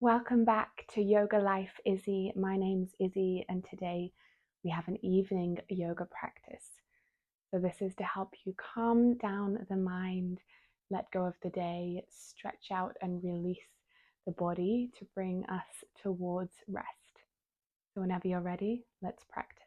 Welcome back to Yoga Life Izzy. My name's Izzy, and today we have an evening yoga practice. So this is to help you calm down the mind, let go of the day, stretch out and release the body to bring us towards rest. So whenever you're ready, let's practice.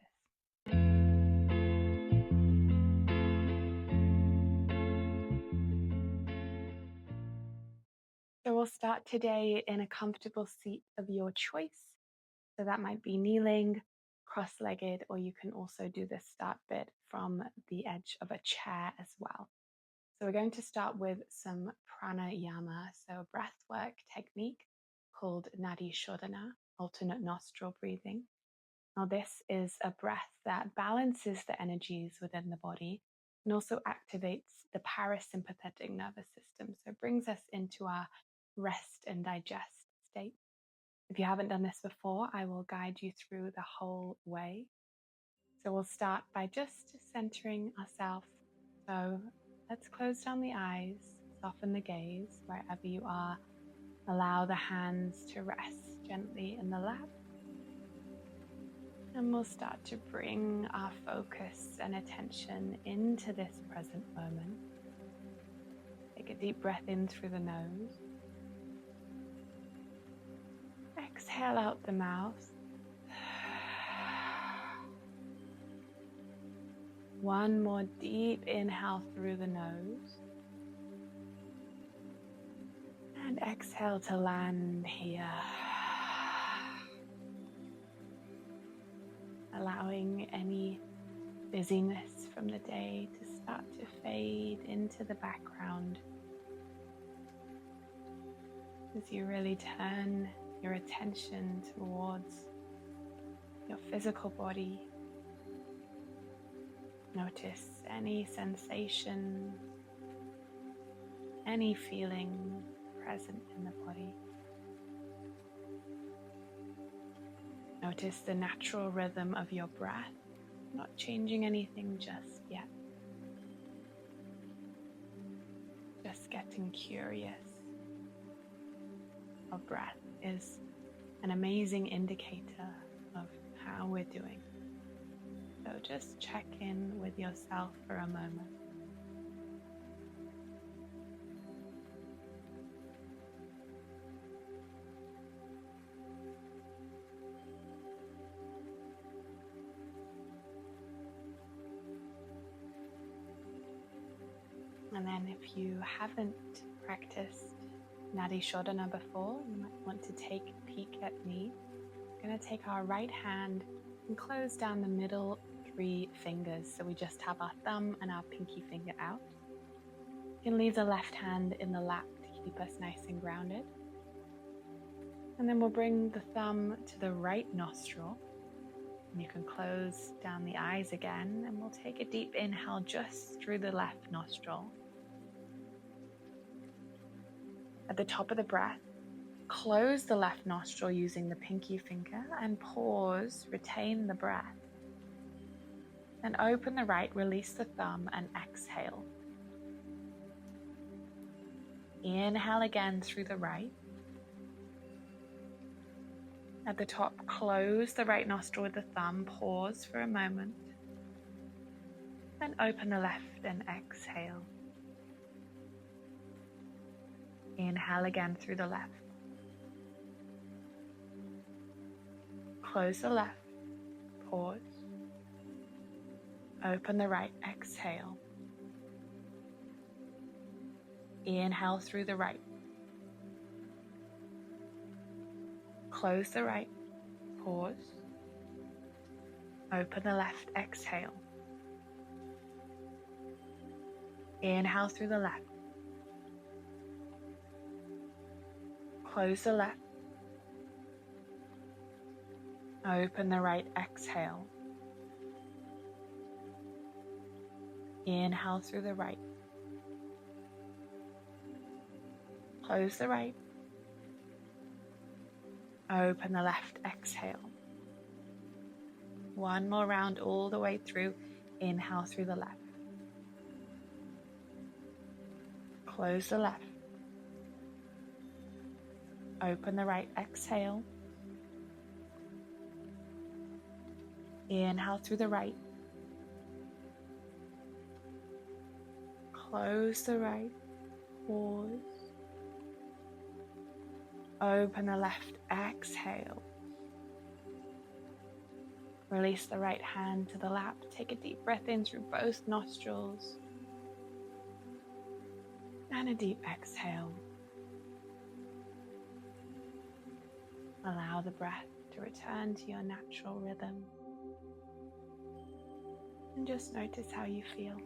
So we'll start today in a comfortable seat of your choice. So that might be kneeling, cross-legged, or you can also do this start bit from the edge of a chair as well. So we're going to start with some pranayama, so a breath work technique called Nadi Shodhana, alternate nostril breathing. Now this is a breath that balances the energies within the body and also activates the parasympathetic nervous system. So it brings us into our rest and digest state. If you haven't done this before, I will guide you through the whole way. So we'll start by just centering ourselves. So let's close down the eyes, soften the gaze wherever you are. Allow the hands to rest gently in the lap. And we'll start to bring our focus and attention into this present moment. Take a deep breath in through the nose. Exhale out the mouth. One more deep inhale through the nose. And exhale to land here. Allowing any busyness from the day to start to fade into the background as you really turn your attention towards your physical body. Notice any sensation, any feeling present in the body. Notice the natural rhythm of your breath, not changing anything just yet. Just getting curious. Our breath is an amazing indicator of how we're doing. So just check in with yourself for a moment. And then if you haven't practiced Nadi Shodhana before, you might want to take a peek at me. We're going to take our right hand and close down the middle 3 fingers. So we just have our thumb and our pinky finger out. You can leave the left hand in the lap to keep us nice and grounded. And then we'll bring the thumb to the right nostril. And you can close down the eyes again, and we'll take a deep inhale just through the left nostril. At the top of the breath, close the left nostril using the pinky finger and pause, retain the breath. Then open the right, release the thumb and exhale. Inhale again through the right. At the top, close the right nostril with the thumb, pause for a moment. Then open the left and exhale. Inhale again through the left. Close the left, pause. Open the right, exhale. Inhale through the right. Close the right, pause. Open the left, exhale. Inhale through the left. Close the left. Open the right, exhale. Inhale through the right. Close the right. Open the left, exhale. One more round all the way through. Inhale through the left. Close the left. Open the right exhale. Inhale through the right. Close the right. Pause. Open the left. Exhale. Release the right hand to the lap. Take a deep breath in through both nostrils. And a deep exhale. Allow the breath to return to your natural rhythm. And just notice how you feel.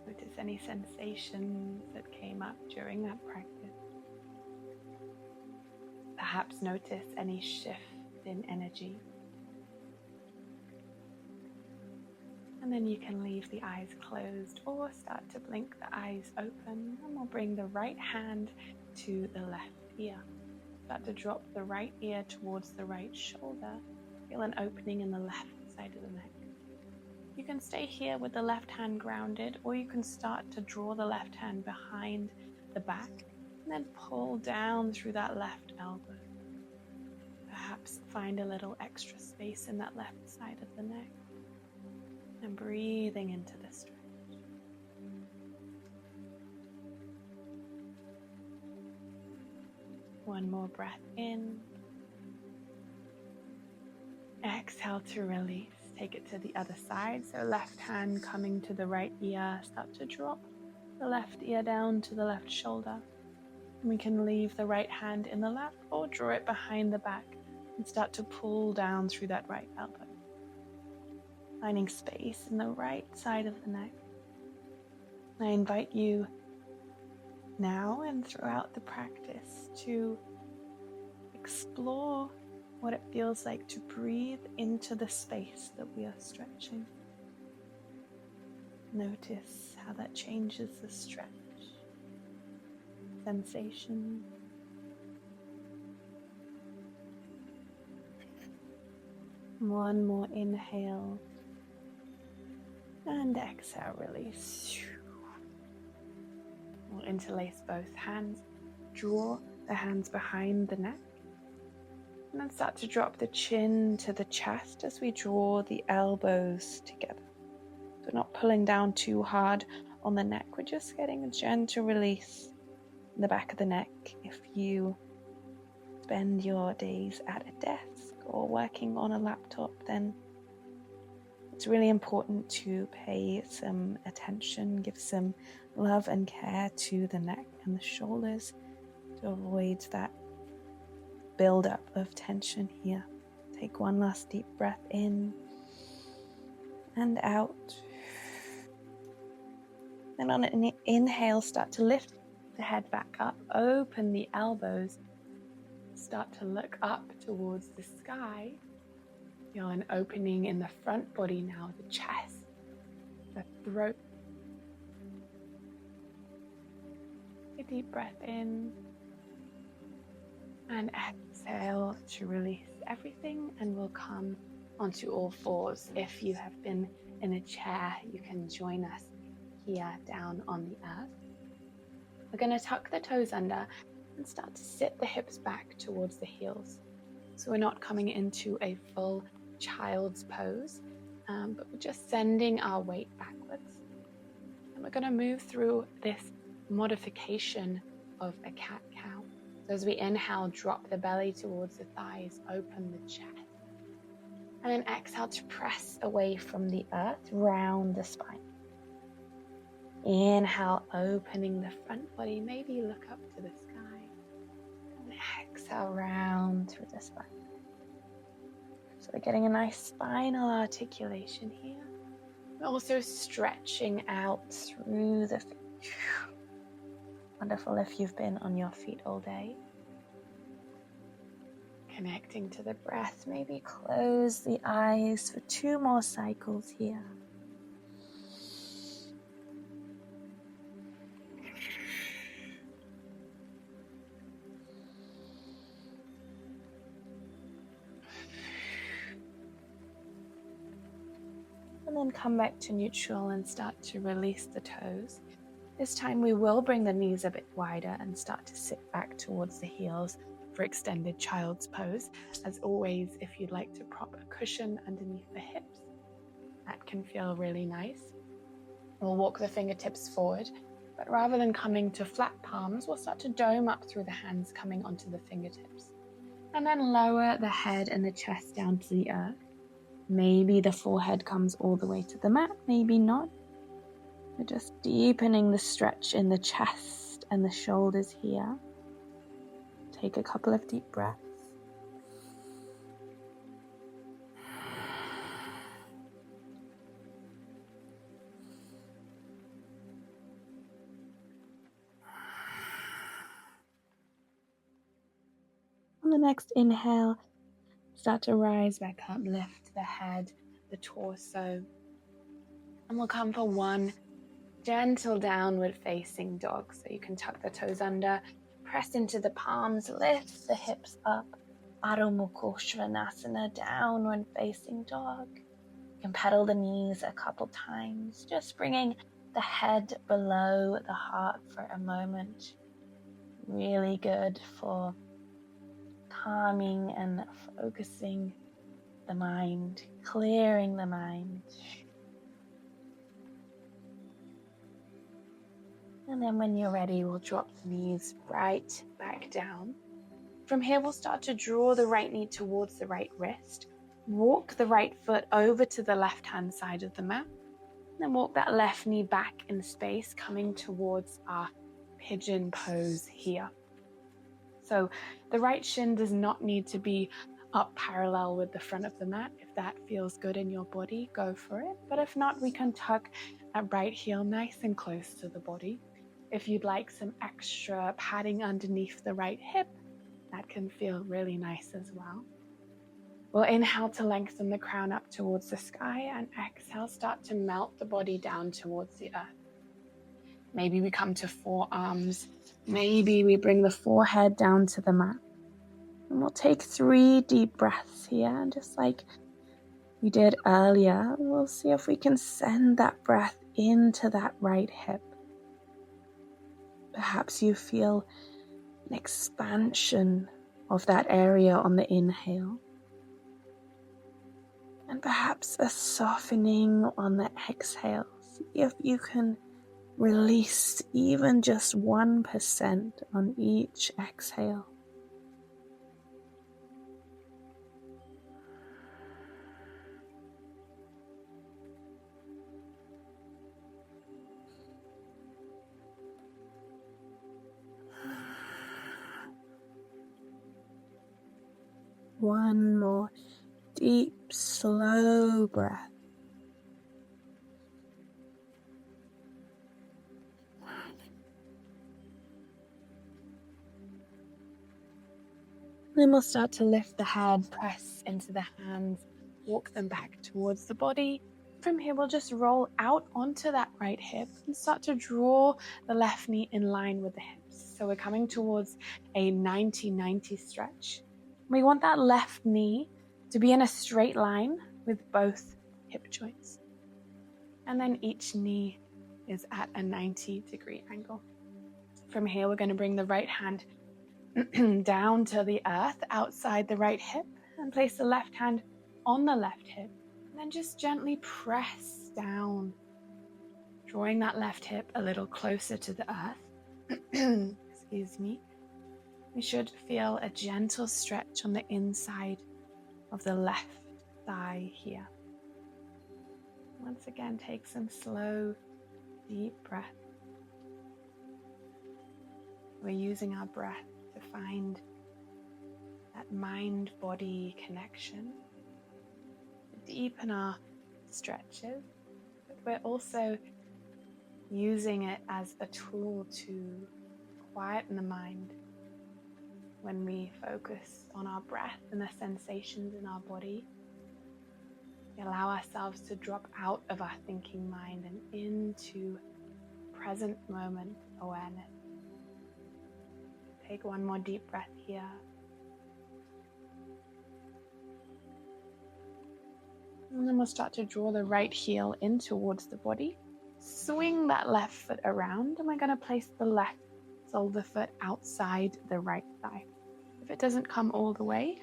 Notice any sensations that came up during that practice. Perhaps notice any shift in energy. And then you can leave the eyes closed or start to blink the eyes open, and we'll bring the right hand to the left ear. Start to drop the right ear towards the right shoulder. Feel an opening in the left side of the neck. You can stay here with the left hand grounded, or you can start to draw the left hand behind the back and then pull down through that left elbow. Perhaps find a little extra space in that left side of the neck. And breathing into the stretch. One more breath in. Exhale to release. Take it to the other side. So left hand coming to the right ear. Start to drop the left ear down to the left shoulder. And we can leave the right hand in the lap or draw it behind the back and start to pull down through that right elbow. Finding space in the right side of the neck. I invite you now and throughout the practice to explore what it feels like to breathe into the space that we are stretching. Notice how that changes the stretch, sensation. One more inhale. And exhale, release. We'll interlace both hands. Draw the hands behind the neck. And then start to drop the chin to the chest as we draw the elbows together. So not pulling down too hard on the neck. We're just getting a gentle release in the back of the neck. If you spend your days at a desk or working on a laptop, then it's really important to pay some attention, give some love and care to the neck and the shoulders to avoid that buildup of tension here. Take one last deep breath in and out. And on an inhale, start to lift the head back up, open the elbows, start to look up towards the sky. Feel an opening in the front body now, the chest, the throat. A deep breath in and exhale to release everything, and we'll come onto all fours. If you have been in a chair, you can join us here down on the earth. We're going to tuck the toes under and start to sit the hips back towards the heels. So we're not coming into a full child's pose, but we're just sending our weight backwards. And we're going to move through this modification of a cat-cow. So as we inhale, drop the belly towards the thighs, open the chest. And then exhale to press away from the earth, round the spine. Inhale, opening the front body, maybe look up to the sky. And exhale, round through the spine. So we're getting a nice spinal articulation here. We're also stretching out through the feet. Wonderful if you've been on your feet all day. Connecting to the breath, maybe close the eyes for 2 more cycles here. And then come back to neutral and start to release the toes. This time we will bring the knees a bit wider and start to sit back towards the heels for extended child's pose. As always, if you'd like to prop a cushion underneath the hips, that can feel really nice. We'll walk the fingertips forward, but rather than coming to flat palms, we'll start to dome up through the hands coming onto the fingertips. And then lower the head and the chest down to the earth. Maybe the forehead comes all the way to the mat, maybe not. We're just deepening the stretch in the chest and the shoulders here. Take a couple of deep breaths. On the next inhale, start to rise back up, lift the head, the torso. And we'll come for one gentle downward facing dog. So you can tuck the toes under, press into the palms, lift the hips up. Adho Mukha Svanasana, downward facing dog. You can pedal the knees a couple times, just bringing the head below the heart for a moment. Really good for calming and focusing the mind, clearing the mind. And then when you're ready, we'll drop the knees right back down. From here, we'll start to draw the right knee towards the right wrist. Walk the right foot over to the left-hand side of the mat. Then walk that left knee back in space, coming towards our pigeon pose here. So the right shin does not need to be up parallel with the front of the mat. If that feels good in your body, go for it. But if not, we can tuck that right heel nice and close to the body. If you'd like some extra padding underneath the right hip, that can feel really nice as well. We'll inhale to lengthen the crown up towards the sky, and exhale, start to melt the body down towards the earth. Maybe we come to forearms. Maybe we bring the forehead down to the mat. And we'll take 3 deep breaths here, and just like we did earlier, we'll see if we can send that breath into that right hip. Perhaps you feel an expansion of that area on the inhale, and perhaps a softening on the exhale. See if you can release even just 1% on each exhale. One more deep, slow breath. Then we'll start to lift the head, press into the hands, walk them back towards the body. From here, we'll just roll out onto that right hip and start to draw the left knee in line with the hips. So we're coming towards a 90-90 stretch. We want that left knee to be in a straight line with both hip joints. And then each knee is at a 90-degree angle. From here, we're going to bring the right hand down to the earth outside the right hip and place the left hand on the left hip. And then just gently press down, drawing that left hip a little closer to the earth. Excuse me. We should feel a gentle stretch on the inside of the left thigh here. Once again, take some slow, deep breaths. We're using our breath to find that mind-body connection, to deepen our stretches, but we're also using it as a tool to quieten the mind. When we focus on our breath and the sensations in our body, we allow ourselves to drop out of our thinking mind and into present moment awareness. Take one more deep breath here. And then we'll start to draw the right heel in towards the body. swing that left foot around, and we're going to place the left sole of the foot outside the right thigh. If it doesn't come all the way,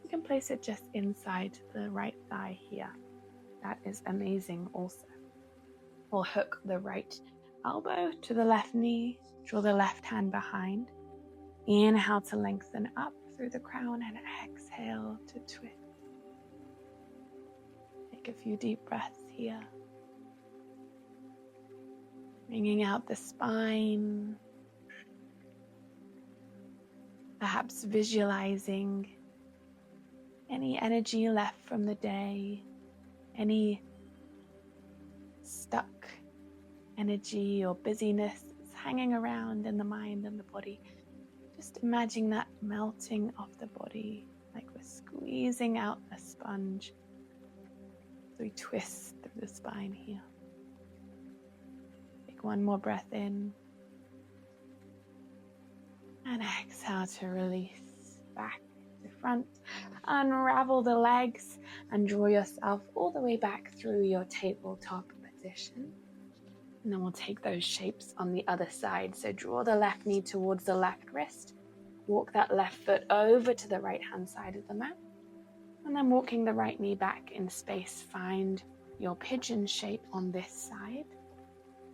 you can place it just inside the right thigh here. That is amazing also. We'll hook the right elbow to the left knee, draw the left hand behind. Inhale to lengthen up through the crown and exhale to twist. Take a few deep breaths here. Bringing out the spine. Perhaps visualizing any energy left from the day, any stuck energy or busyness that's hanging around in the mind and the body. Just imagine that melting off the body, like we're squeezing out a sponge. So we twist through the spine here. Take one more breath in. And exhale to release back to front. Unravel the legs and draw yourself all the way back through your tabletop position. And then we'll take those shapes on the other side. So draw the left knee towards the left wrist. Walk that left foot over to the right hand side of the mat. And then walking the right knee back in space, find your pigeon shape on this side.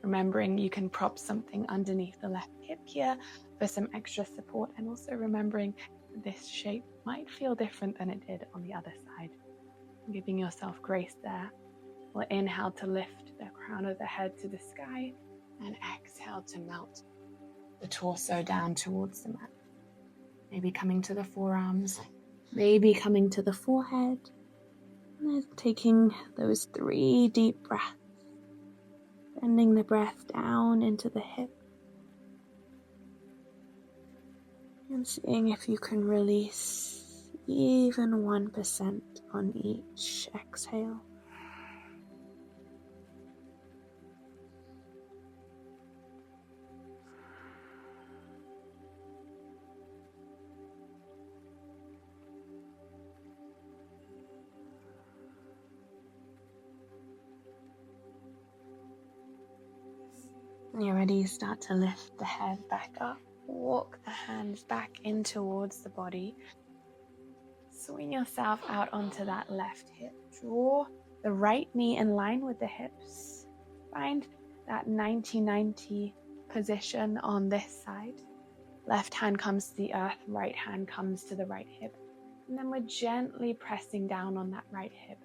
Remembering you can prop something underneath the left hip here for some extra support, and also remembering this shape might feel different than it did on the other side. Giving yourself grace there. We'll inhale to lift the crown of the head to the sky and exhale to melt the torso down towards the mat. Maybe coming to the forearms, maybe coming to the forehead. And then taking those 3 deep breaths. Sending the breath down into the hip. And seeing if you can release even 1% on each exhale. When you're ready, start to lift the head back up. Walk the hands back in towards the body. Swing yourself out onto that left hip. Draw the right knee in line with the hips. Find that 90-90 position on this side. Left hand comes to the earth, right hand comes to the right hip. And then we're gently pressing down on that right hip.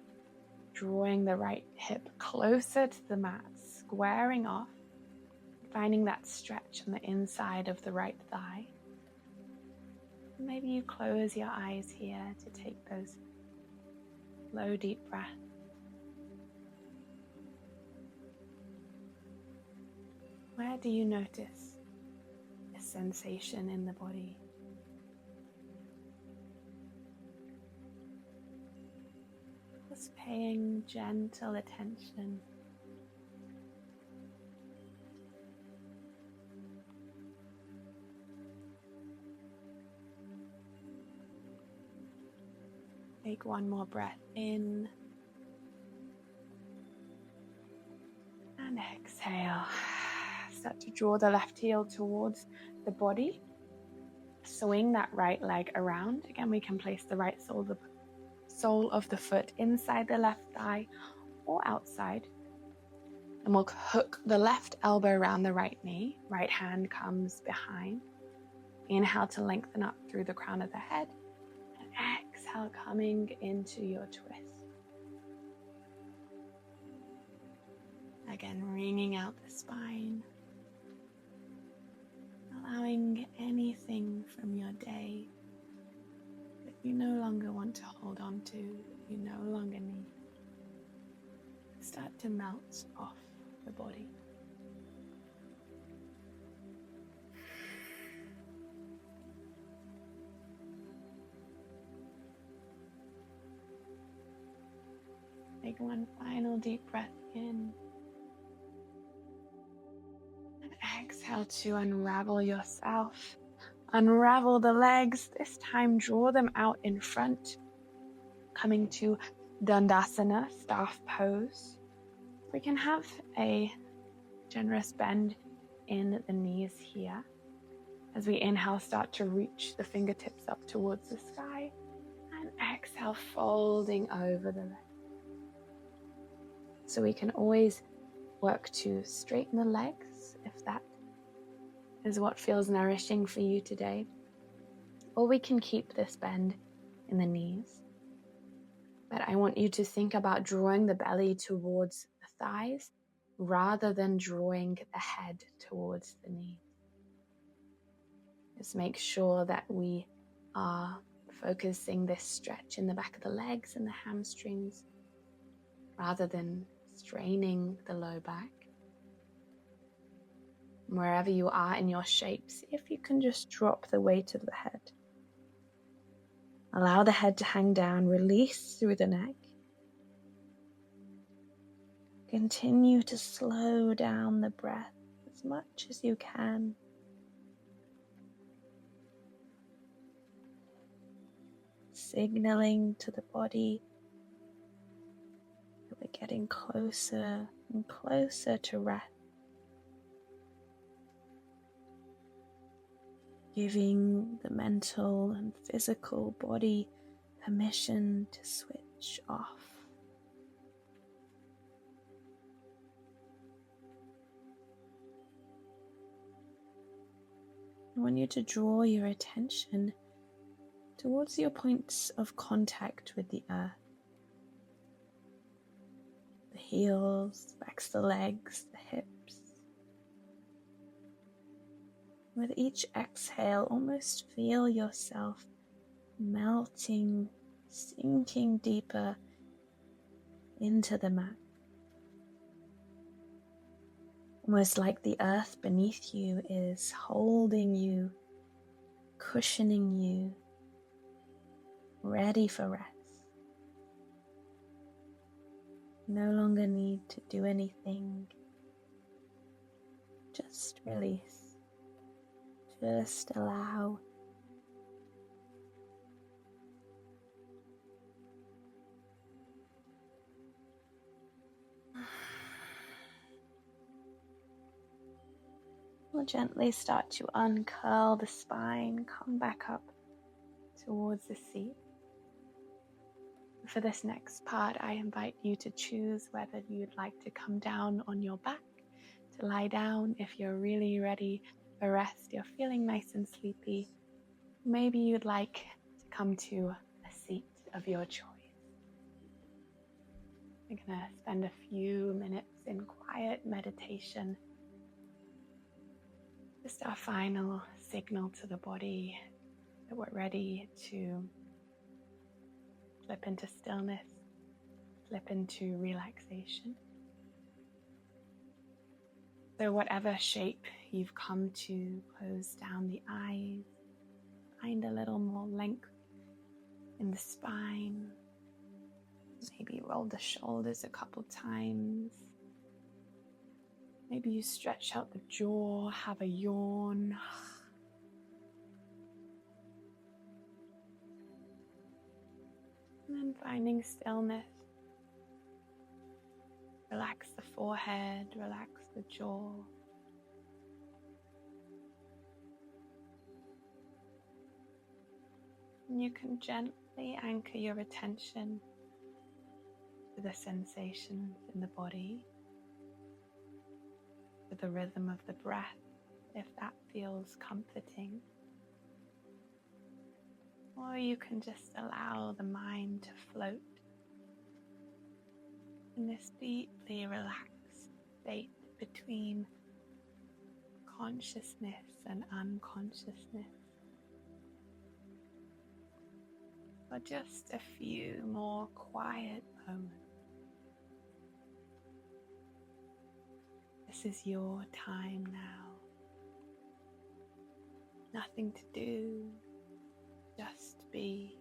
Drawing the right hip closer to the mat, squaring off. Finding that stretch on the inside of the right thigh. Maybe you close your eyes here to take those slow, deep breaths. Where do you notice a sensation in the body? Just paying gentle attention. Take one more breath in and exhale. Start to draw the left heel towards the body. Swing that right leg around. Again, we can place the right sole of the foot inside the left thigh or outside. And we'll hook the left elbow around the right knee. Right hand comes behind. Inhale to lengthen up through the crown of the head. Exhale, coming into your twist. Again, wringing out the spine. Allowing anything from your day that you no longer want to hold on to, that you no longer need, start to melt off the body. Take one final deep breath in. And exhale to unravel yourself. Unravel the legs. This time draw them out in front. Coming to Dandasana, staff pose. We can have a generous bend in the knees here. As we inhale, start to reach the fingertips up towards the sky, and exhale, folding over the legs. So we can always work to straighten the legs if that is what feels nourishing for you today. Or we can keep this bend in the knees. But I want you to think about drawing the belly towards the thighs rather than drawing the head towards the knees. Just make sure that we are focusing this stretch in the back of the legs and the hamstrings rather than straining the low back. Wherever you are in your shape, see if you can just drop the weight of the head. Allow the head to hang down, release through the neck. Continue to slow down the breath as much as you can. Signaling to the body that we're getting closer and closer to rest. Giving the mental and physical body permission to switch off. I want you to draw your attention towards your points of contact with the earth. The heels, the backs of the legs, the hips. With each exhale, almost feel yourself melting, sinking deeper into the mat. Almost like the earth beneath you is holding you, cushioning you, ready for rest. You no longer need to do anything. Just release. Just allow. We'll gently start to uncurl the spine, come back up towards the seat. For this next part, I invite you to choose whether you'd like to come down on your back, to lie down if you're really ready for rest, you're feeling nice and sleepy. Maybe you'd like to come to a seat of your choice. We're going to spend a few minutes in quiet meditation. Just our final signal to the body that we're ready to slip into stillness, slip into relaxation. So whatever shape you've come to, close down the eyes, find a little more length in the spine. Maybe roll the shoulders a couple times. Maybe you stretch out the jaw, have a yawn. And then finding stillness. Relax the forehead, relax the jaw. And you can gently anchor your attention to the sensations in the body, to the rhythm of the breath, if that feels comforting. Or you can just allow the mind to float in this deeply relaxed state between consciousness and unconsciousness. For just a few more quiet moments. This is your time now. Nothing to do, just be.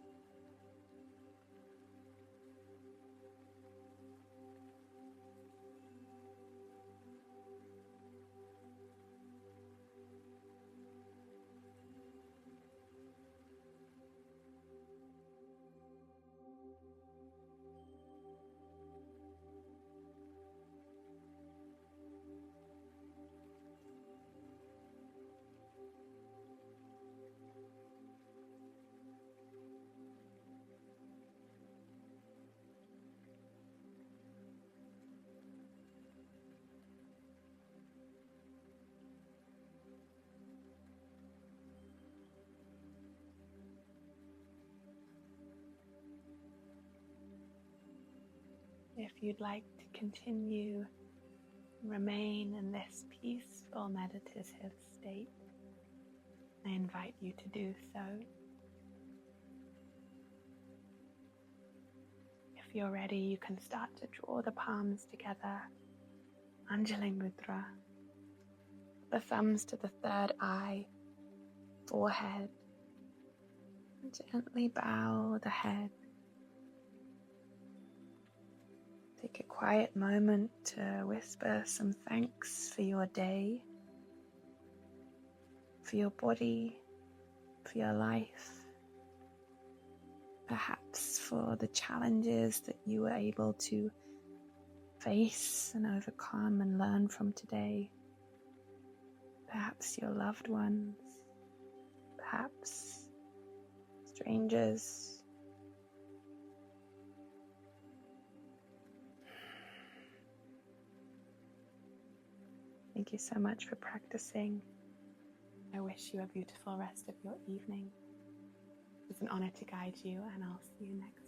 If you'd like to continue, remain in this peaceful meditative state, I invite you to do so. If you're ready, you can start to draw the palms together, Anjali Mudra, the thumbs to the third eye, forehead, and gently bow the head. Take a quiet moment to whisper some thanks for your day, for your body, for your life, perhaps for the challenges that you were able to face and overcome and learn from today. Perhaps your loved ones, perhaps strangers. Thank you so much for practicing. I wish you a beautiful rest of your evening. It's an honor to guide you, and I'll see you next time.